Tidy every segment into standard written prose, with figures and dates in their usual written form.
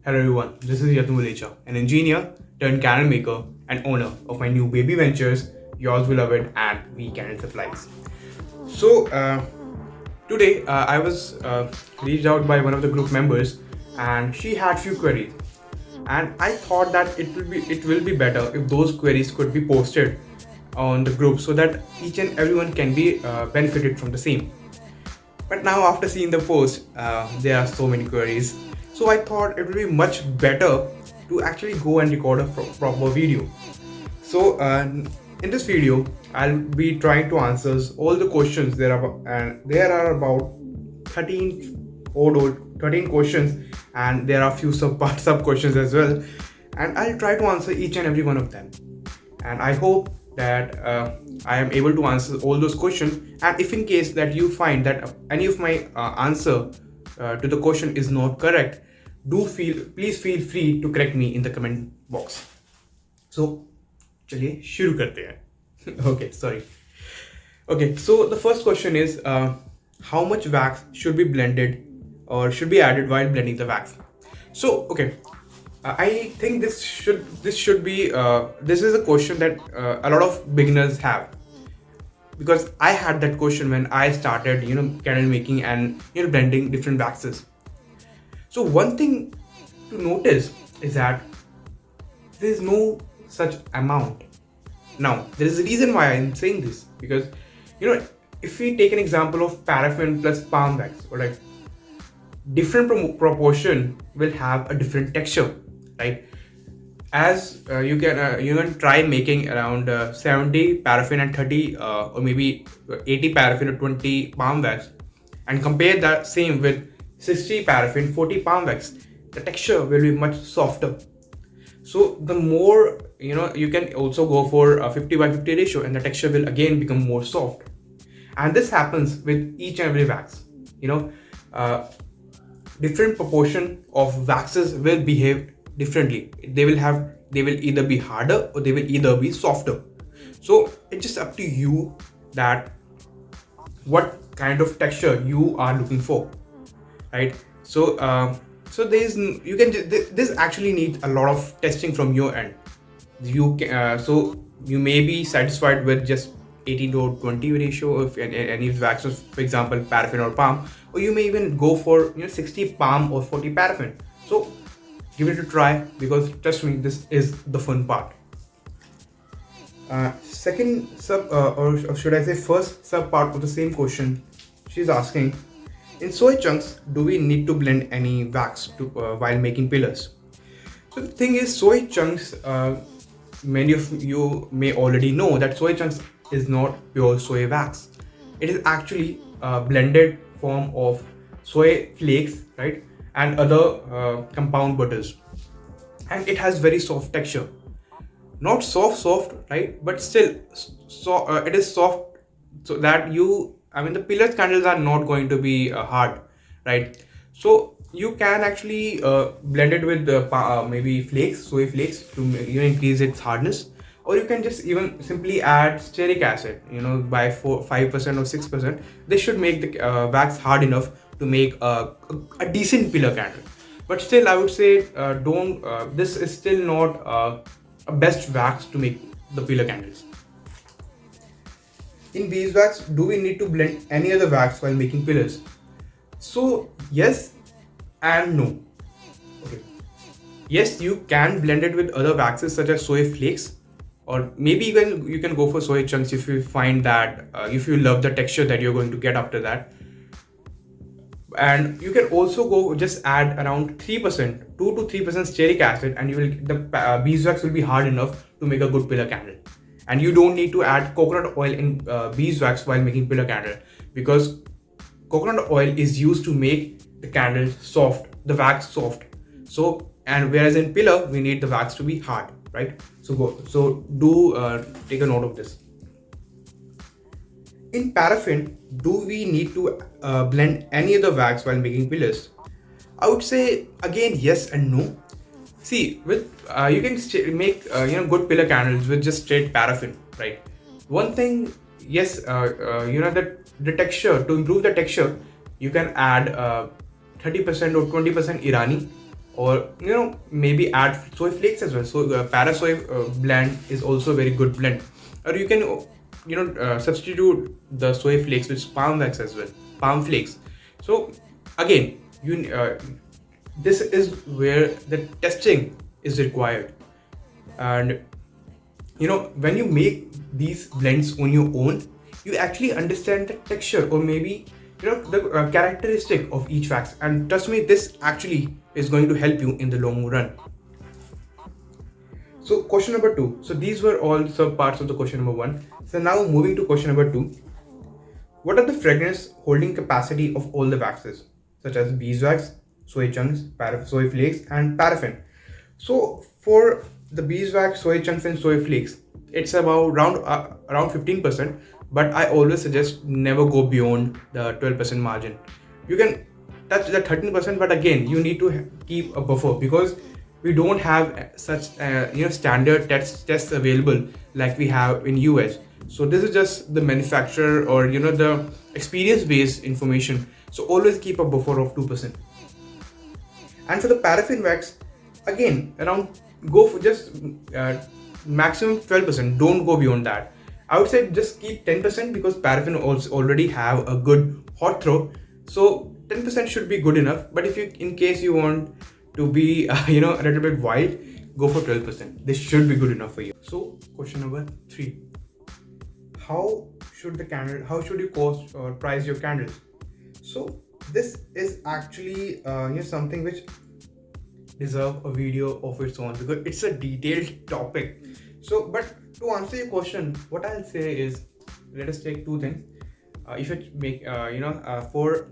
Hello everyone, this is Yatun, an engineer turned candle maker and owner of my new baby ventures, Yours Beloved and We Candle Supplies. So today I was reached out by one of the group members, and she had few queries, and I thought that it will be better if those queries could be posted on the group so that each and everyone can be benefited from the same. But now, after seeing the post, there are so many queries. So I thought it would be much better to actually go and record a proper video. So in this video, I'll be trying to answer all the questions there are, and there are about 13 questions, and there are few sub questions as well. And I'll try to answer each and every one of them. And I hope that I am able to answer all those questions. And if in case that you find that any of my answer to the question is not correct, please feel free to correct me in the comment box. So चलिए शुरू करते हैं. Okay, sorry. Okay, so the first question is how much wax should be blended or should be added while blending the wax? So okay, I think this should be this is a question that a lot of beginners have, because I had that question when I started candle making and blending different waxes. So one thing to notice is that there is no such amount. Now there is a reason why I'm saying this, because if we take an example of paraffin plus palm wax, or like different proportion will have a different texture, right? As you can try making around 70 paraffin and 30 or maybe 80 paraffin or 20 palm wax, and compare that same with 60 paraffin 40 palm wax, the texture will be much softer. So the more you can also go for a 50/50 ratio, and the texture will again become more soft. And this happens with each and every wax. Different proportion of waxes will behave differently. They will either be harder or they will either be softer. So it's just up to you that what kind of texture you are looking for, right? So this actually needs a lot of testing from your end. You may be satisfied with just 80 to 20 ratio of any waxes, for example paraffin or palm, or you may even go for 60 palm or 40 paraffin. So give it a try, because trust me, this is the fun part. Second sub or should I say first sub part of the same question, she's asking, in soy chunks, do we need to blend any wax while making pillars? So the thing is, soy chunks, many of you may already know that soy chunks is not pure soy wax. It is actually a blended form of soy flakes, right, and other compound butters, and it has very soft texture. Not soft, right, but still it is soft, so that the pillars candles are not going to be hard, right? So you can actually blend it with maybe soy flakes to increase its hardness, or you can just even simply add steric acid by 5% or 6%. This should make the wax hard enough to make a decent pillar candle. But still, I would say don't this is still not a best wax to make the pillar candles. In beeswax, do we need to blend any other wax while making pillars? So yes and no. Okay. Yes, you can blend it with other waxes such as soy flakes, or maybe even you can go for soy chunks if you find that if you love the texture that you're going to get after that. And you can also go just add around 3%, 2 to 3% steric acid, and the beeswax will be hard enough to make a good pillar candle. And you don't need to add coconut oil in beeswax while making pillar candle, because coconut oil is used to make the candle soft, the wax soft. So, and whereas in pillar we need the wax to be hard, right? So take a note of this. In paraffin, do we need to blend any other wax while making pillars? I would say again yes and no. See, with you can make good pillar candles with just straight paraffin, right? One thing, yes, that the texture, to improve the texture, you can add 30% or 20% Irani, or maybe add soy flakes as well. So para soy blend is also a very good blend. Or you can substitute the soy flakes with palm wax as well, palm flakes. So again, this is where the testing is required. And when you make these blends on your own, you actually understand the texture, or maybe the characteristic of each wax. And trust me, this actually is going to help you in the long run. So question number 2. So these were all sub parts of the question number 1. So now moving to question number 2. What are the fragrance holding capacity of all the waxes, such as beeswax, soy chunks, soy flakes, and paraffin? So for the beeswax, soy chunks, and soy flakes, it's about around 15%. But I always suggest never go beyond the 12% margin. You can touch the 13%, but again, you need to keep a buffer, because we don't have such standard tests available like we have in US. So this is just the manufacturer or the experience based information. So always keep a buffer of 2%. And for the paraffin wax, again, around go for just maximum 12%. Don't go beyond that. I would say just keep 10%, because paraffin also already have a good hot throw. So 10% should be good enough. But if you, in case you want to be a little bit wild, go for 12%. This should be good enough for you. So question number 3. How should you cost or price your candles? So this is actually something which deserve a video of its own, because it's a detailed topic. So but to answer your question, what I'll say is, let us take two things. If you make for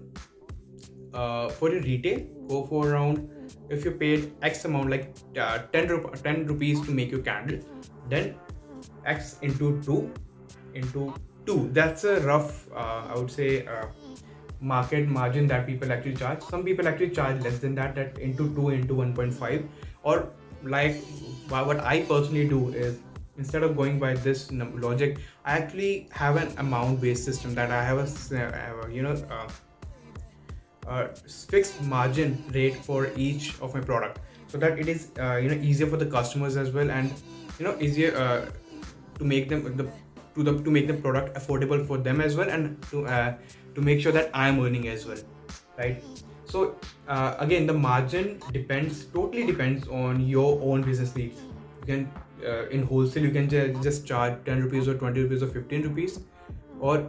your retail, go for around, if you paid X amount, like 10 rupees to make your candle, then X into 2, that's a rough I would say market margin that people actually charge. Some people actually charge less than that, into 2 into 1.5. Or like what I personally do is, instead of going by this logic, I actually have an amount based system, that I have a fixed margin rate for each of my product, so that it is easier for the customers as well, and easier to make them to make the product affordable for them as well, and to make sure that I am earning as well, right? So again, the margin totally depends on your own business needs. You can in wholesale, you can just charge 10 rupees or 20 rupees or 15 rupees. Or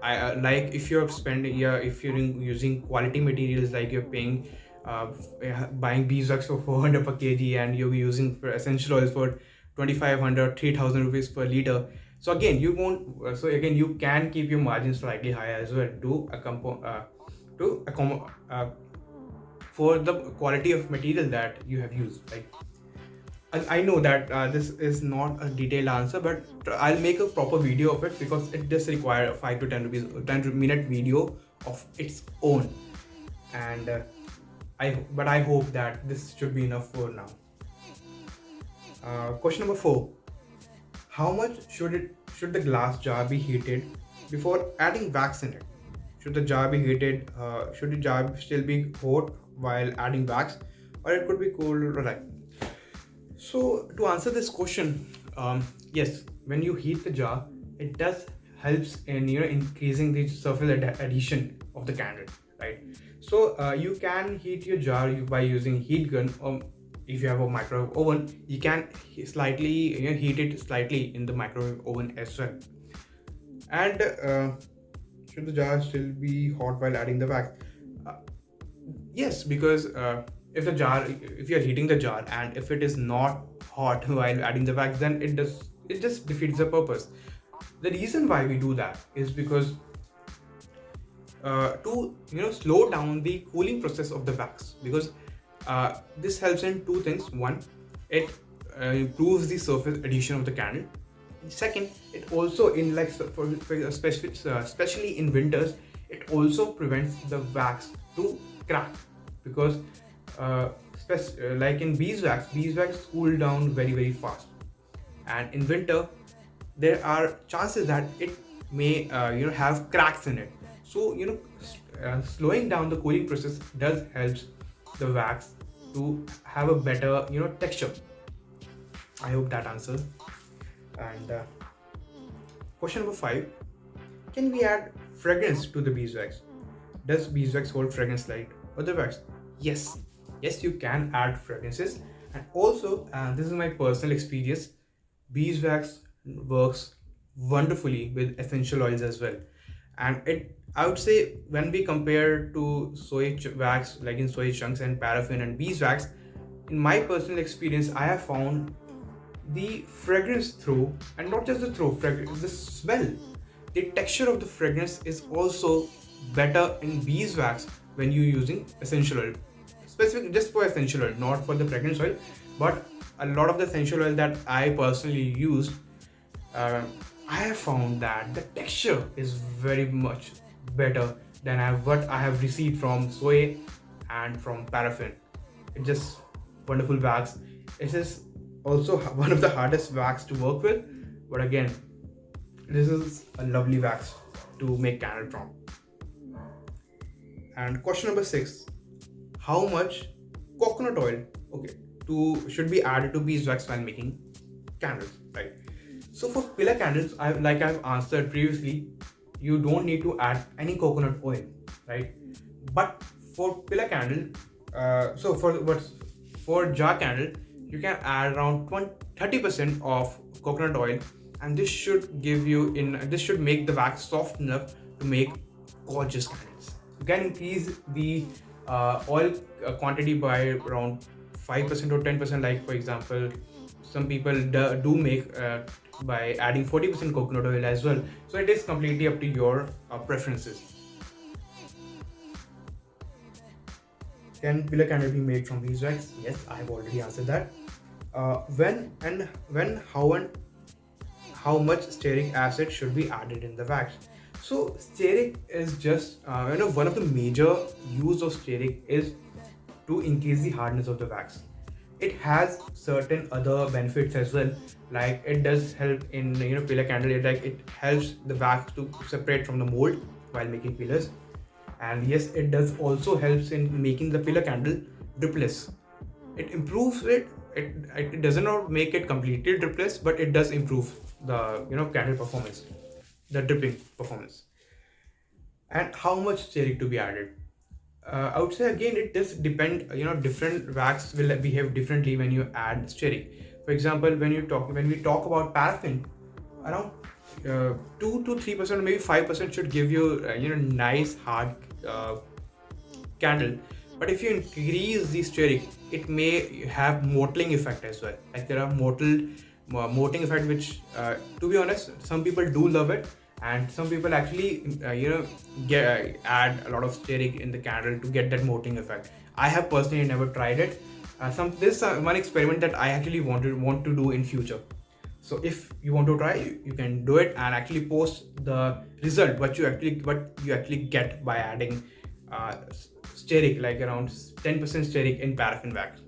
like if you're spending, if you're using quality materials, like you're paying buying beeswax for 400 per kg, and you're using for essential oils for 2500 3000 rupees per liter. So again, you can keep your margins slightly higher as well, for the quality of material that you have used. Like I know that this is not a detailed answer, but I'll make a proper video of it, because it does require a 5 to 10 rupees 10-minute video of its own. And I hope that this should be enough for now. Question number 4. How much should the glass jar be heated before adding wax in it? Should the jar be heated? Should the jar still be hot while adding wax, or it could be cool, right? So to answer this question, yes, when you heat the jar, it does helps in increasing the surface adhesion of the candle, right? So you can heat your jar by using heat gun, or if you have a microwave oven, you can slightly heat it slightly in the microwave oven as well. And should the jar still be hot while adding the wax? Yes, because if you're heating the jar, and if it is not hot while adding the wax, then it just defeats the purpose. The reason why we do that is because to slow down the cooling process of the wax, because this helps in two things. One, it improves the surface adhesion of the candle. Second, it also, in like especially in winters, it also prevents the wax to crack, because like in beeswax cool down very fast, and in winter there are chances that it may have cracks in it. So slowing down the cooling process does helps the wax to have a better texture. I hope that answers. And question number 5: can we add fragrance to the beeswax? Does beeswax hold fragrance like other wax? Yes, yes, you can add fragrances. And also, this is my personal experience, beeswax works wonderfully with essential oils as well. And I would say, when we compare to wax, like in soy chunks and paraffin and beeswax, in my personal experience, I have found the fragrance through, and not just the throw fragrance, the smell, the texture of the fragrance is also better in beeswax when you're using essential oil, specific just for essential oil, not for the fragrance oil. But a lot of the essential oil that I personally used, uh, I have found that the texture is very much better than what I have received from soy and from paraffin. It's just wonderful wax. It is also one of the hardest wax to work with, but again, this is a lovely wax to make candle from. And question number 6: how much coconut oil, okay, to should be added to beeswax while making candles, right? So for pillar candles, I've answered previously, you don't need to add any coconut oil, right? But for pillar candle, so for jar candle, you can add around 30% of coconut oil, and this should make the wax soft enough to make gorgeous candles. You can increase the oil quantity by around 5% or 10%. Like for example, some people do make by adding 40% coconut oil as well. So it is completely up to your preferences. Can pillar candle be made from beeswax? Yes, I have already answered that. How much stearic acid should be added in the wax? So stearic is just one of the major use of stearic is to increase the hardness of the wax. It has certain other benefits as well, like it does help in pillar candle. It helps the wax to separate from the mold while making pillars. And yes, it does also helps in making the pillar candle dripless. It improves it does not make it completely dripless, but it does improve the candle performance, the dripping performance. And how much stearic to be added? I would say again, it does depend. Different wax will behave differently when you add stearic. For example, when we talk about paraffin, around 2 to 3%, maybe 5% should give you nice hard candle. But if you increase the stearic, it may have mottling effect as well. Like there are mottling effect, which to be honest, some people do love it, and some people actually add a lot of stearic in the candle to get that mottling effect. I have personally never tried it. This one experiment that I actually want to do in future. So if you want to try, you can do it and actually post the result, what you actually get by adding stearic, like around 10% stearic in paraffin wax.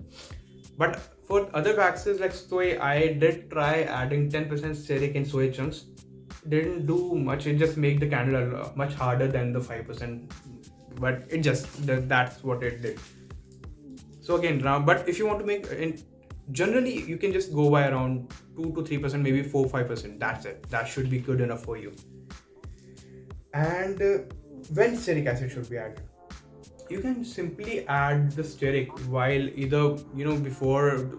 But for other waxes like soy, I did try adding 10% stearic in soy chunks. Didn't do much. It just made the candle much harder than the 5%. But that's what it did. So again, but if you want to make generally, you can just go by around 2 to 3%, maybe 4-5%. That's it. That should be good enough for you. And when stearic acid should be added? You can simply add the stearic while either before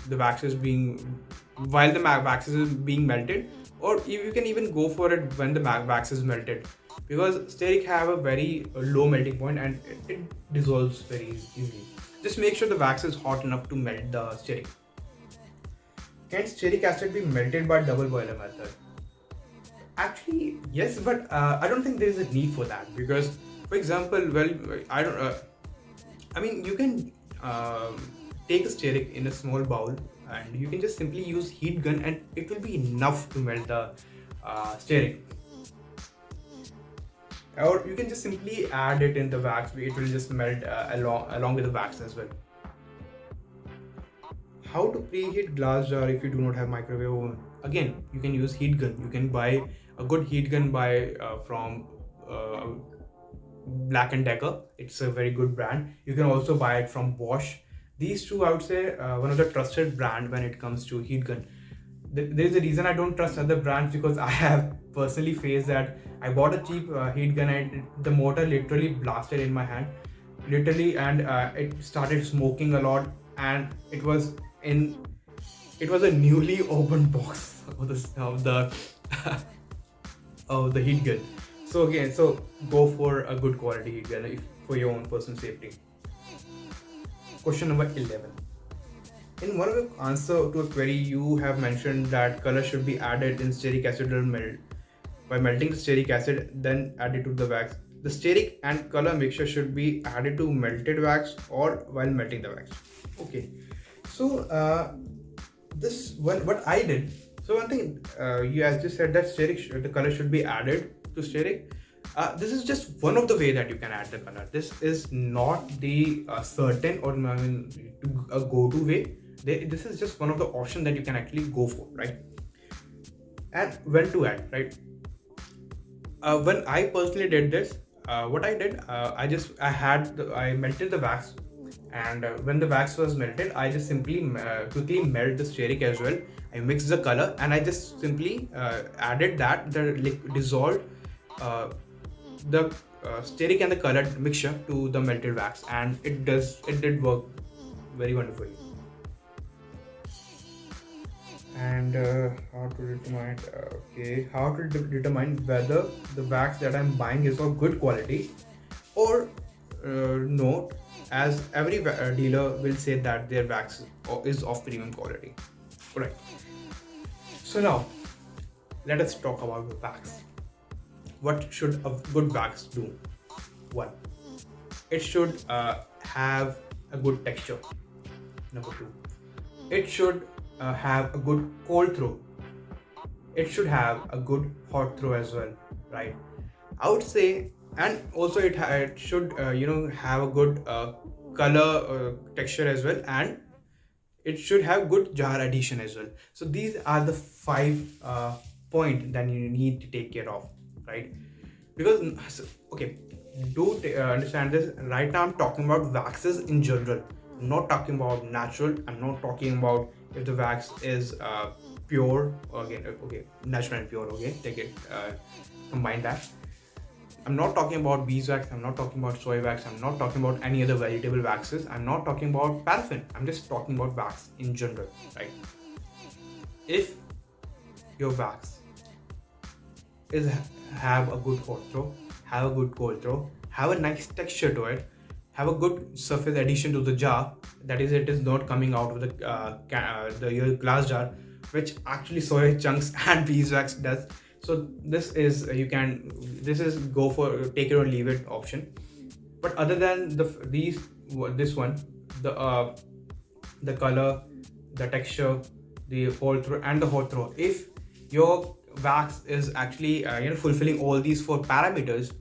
the wax is being while the wax is being melted, or you can even go for it when the wax is melted, because stearic have a very low melting point and it dissolves very easily. Just make sure the wax is hot enough to melt the stearic. Can stearic acid be melted by double boiler method? Actually, yes, but I don't think there is a need for that, because, for example, I don't. I mean, you can take a stearic in a small bowl, and you can just simply use heat gun, and it will be enough to melt the stearic. Or you can just simply add it in the wax; it will just melt along with the wax as well. How to preheat glass jar if you do not have microwave oven? Again, you can use heat gun. You can buy a good heat gun from Black & Decker. It's a very good brand. You can also buy it from Bosch. These two, I would say, one of the trusted brand when it comes to heat gun. There's a reason I don't trust other brands, because I have personally faced that. I bought a cheap heat gun and the motor literally blasted in my hand, literally, and it started smoking a lot, and in it was a newly opened box of the of the heat gun. So again, so go for a good quality heat gun for your own personal safety. Question number 11. In one of the answer to a query, you have mentioned that color should be added in steric acid or melt. By melting the steric acid, then added to the wax. The steric and color mixture should be added to melted wax or while melting the wax. Okay, so this one, what I did. So one thing, you as just said that the color should be added to steric. This is just one of the way that you can add the color. This is not the certain or a go-to way. This is just one of the options that you can actually go for, right? And when to add, right? When I personally did this, what I did, I melted the wax, and when the wax was melted, I just simply quickly melt the steric as well. I mixed the color, and I just simply added the dissolved the steric and the colored mixture to the melted wax, and it did work very wonderfully. And how to determine whether the wax that I'm buying is of good quality or no, as every dealer will say that their wax is of premium quality. Alright, so now let us talk about the wax. What should a good wax do? 1. It should have a good texture. Number 2, it should have a good cold throw. It should have a good hot throw as well, right? I would say, and also it should have a good color texture as well, and it should have good jar adhesion as well. So these are the 5 points that you need to take care of, right? Because okay, do understand this. Right now I'm talking about waxes in general. I'm not talking about natural. I'm not talking about if the wax is pure. Okay, natural and pure. Okay, take it, combine that. I'm not talking about beeswax. I'm not talking about soy wax. I'm not talking about any other vegetable waxes. I'm not talking about paraffin. I'm just talking about wax in general, right? If your wax have a good hot throw, have a good cold throw, have a nice texture to it, have a good surface adhesion to the jar, that is, it is not coming out of the glass jar, which actually soy chunks and beeswax does. So this is go for take it or leave it option. But other than this one, the color, the texture, the cold throw and the hot throw, if your wax is actually fulfilling all these 4 parameters,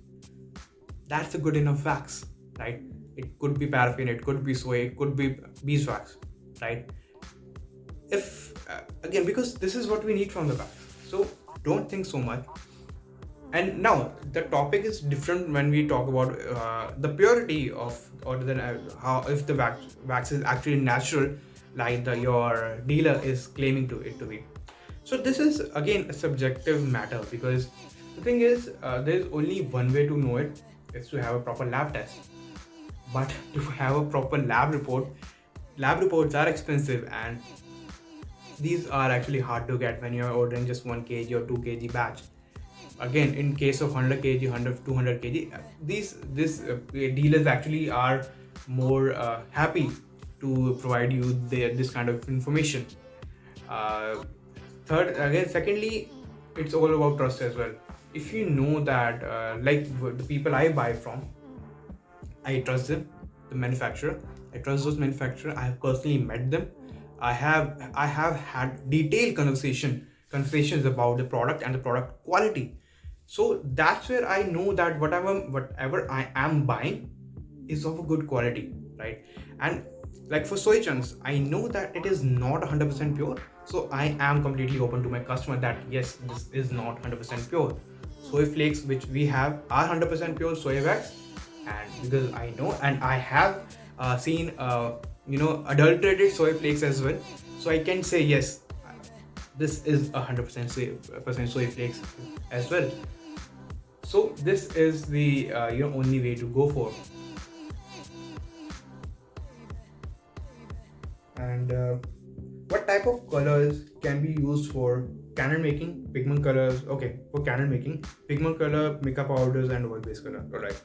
that's a good enough wax, right? It could be paraffin, it could be soy, it could be beeswax, right? If again, because this is what we need from the wax, so don't think so much. And now the topic is different when we talk about the purity of, or then how, if the wax is actually natural, like your dealer is claiming it to be. So this is again a subjective matter, because the thing is, there is only one way to know it, is to have a proper lab test. But to have a proper lab reports are expensive, and these are actually hard to get when you're ordering just 1 kg or 2 kg batch. Again, in case of 100 kg, 100, 200 kg, these dealers actually are more happy to provide you this kind of information. Secondly, it's all about trust as well. If you know that, like the people I buy from, I trust them, the manufacturer. I trust those manufacturers. I have personally met them. I have had detailed conversations about the product and the product quality. So that's where I know that whatever I am buying is of a good quality, right? And like for soy chunks, I know that it is not 100% pure. So I am completely open to my customer that yes, this is not 100% pure. Soy flakes which we have are 100% pure soy wax, and because I know and I have seen adulterated soy flakes as well. So I can say yes, this is 100% soy flakes as well. So this is the only way to go for. And what type of colors can be used for cannon making? Pigment colors. Okay, for cannon making, pigment color, mica powders, and oil-based color. Alright.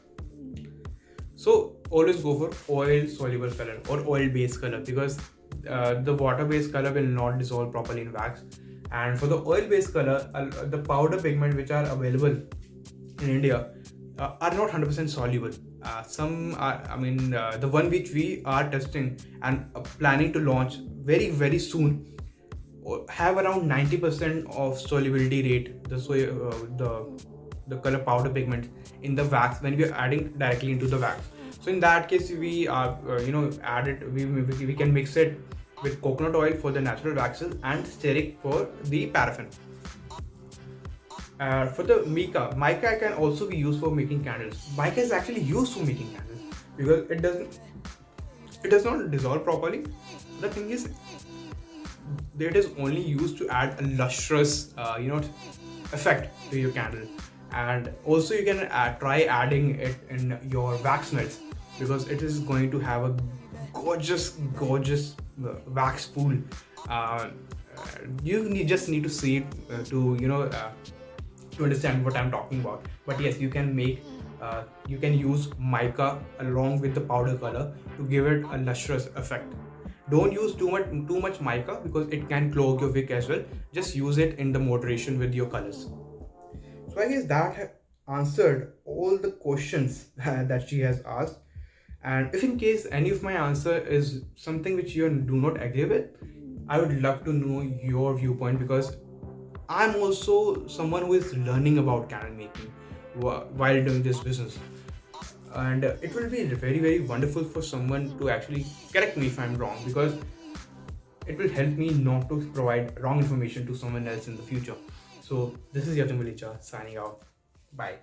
So always go for oil soluble color or oil based color, because the water based color will not dissolve properly in wax. And for the oil based color, the powder pigment which are available in India are not 100% soluble. Some are, the one which we are testing and planning to launch very soon have around 90% of solubility rate, the color powder pigment in the wax when we are adding directly into the wax. So in that case, we are add it, we can mix it with coconut oil for the natural waxes and Steric for the paraffin. For the mica can also be used for making candles. Mica is actually used for making candles because it does not dissolve properly. The thing is, it is only used to add a lustrous effect to your candle. And also you can try adding it in your wax melts, because it is going to have a gorgeous wax pool. You just need to see it to understand what I'm talking about. But yes, you can use mica along with the powder color to give it a lustrous effect. Don't use too much mica because it can clog your wick as well. Just use it in the moderation with your colors. So I guess that answered all the questions that she has asked. And if in case any of my answer is something which you do not agree with, I would love to know your viewpoint, because I'm also someone who is learning about candle making while doing this business. And it will be very wonderful for someone to actually correct me if I'm wrong, because it will help me not to provide wrong information to someone else in the future. So this is Yatim Valicha signing out. Bye.